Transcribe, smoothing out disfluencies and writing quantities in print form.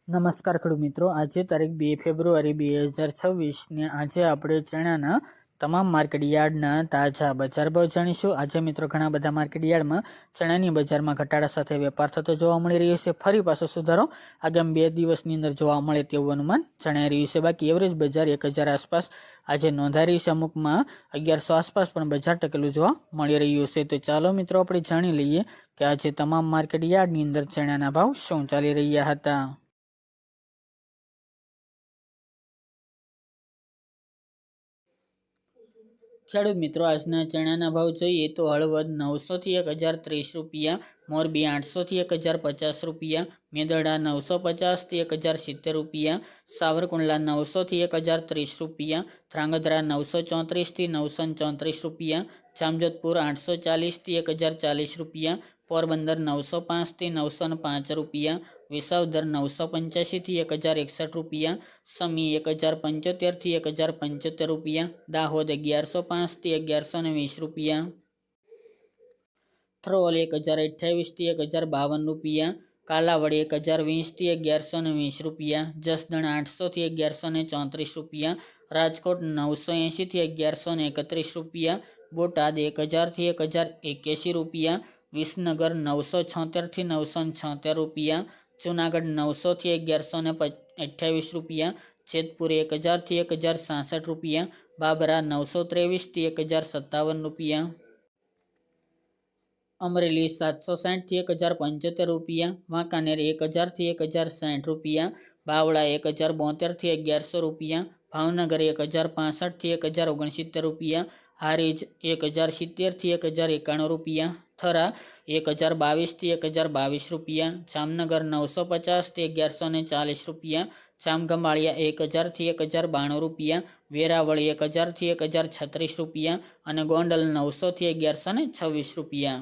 નમસ્કાર ખેડૂત મિત્રો, આજે તારીખ 2 ફેબ્રુઆરી 2026 ને આજે આપણે ચણાના તમામ માર્કેટ યાર્ડના તાજા બજાર ભાવ જાણીશું। આજે મિત્રો ઘણા બધા માર્કેટ યાર્ડમાં ચણાની બજારમાં ઘટાડા સાથે વેપાર થતો જોવા મળી રહ્યો છે। ફરી પાછો સુધારો આગામી 2 દિવસની અંદર જોવા મળે તેવું અનુમાન જણાઈ રહ્યું છે। બાકી એવરેજ બજાર 1000 આસપાસ આજે નોંધાઈ રહી છે, અમુકમાં 1100 આસપાસ પણ બજાર ટકેલું જોવા મળી રહ્યું છે। તો ચાલો મિત્રો આપણે જાણી લઈએ કે આજે તમામ માર્કેટ યાર્ડની અંદર ચણાના ભાવ શું ચાલી રહ્યા હતા। ખેડૂત મિત્રો, આજના ચણાના ભાવ જોઈએ તો હળવદ 900 થી 1030 રૂપિયા, મોરબી 800 થી 1050 રૂપિયા, મેદરડા 950 થી 1070 રૂપિયા, સાવરકુંડલા 900 થી 1030 રૂપિયા, ધ્રાંગધ્રા 934 થી 934 રૂપિયા, જામજોધપુર 840 થી 1040 રૂપિયા, પોરબંદર 905 થી 905 રૂપિયા, વિસાવદર 985 થી 1061 રૂપિયા, સમી 1075 થી 1075 રૂપિયા, દાહોદ 1105 થી 1120 રૂપિયા, થ્રોલ 1028 થી 1052 રૂપિયા, કાલાવડ 1020 થી 1120 રૂપિયા, જસદણ 800 થી 1134 રૂપિયા, રાજકોટ 980 થી 1131 રૂપિયા, બોટાદ 1000 થી 1081 રૂપિયા, વિસનગર 976 થી 976 રૂપિયા, જુનાગઢ 900 થી 1128 રૂપિયા, જેતપુર 1000 થી 1066 રૂપિયા, બાબરા 923 થી 1057 રૂપિયા, અમરેલી 760 થી 1075 રૂપિયા, વાંકાનેર 1000 થી 1060 રૂપિયા, બાવળા 1072 થી 1100 રૂપિયા, ભાવનગર 1065 થી 1069 રૂપિયા, હારીજ 1070 થી 1091 રૂપિયા, થરા 1022 થી 1022 રૂપિયા, જામનગર 950 થી 1140 રૂપિયા, જામખંભાળિયા 1000 થી 1092 રૂપિયા, વેરાવળ 1000 થી 1036 રૂપિયા અને ગોંડલ 900 થી 1126 રૂપિયા।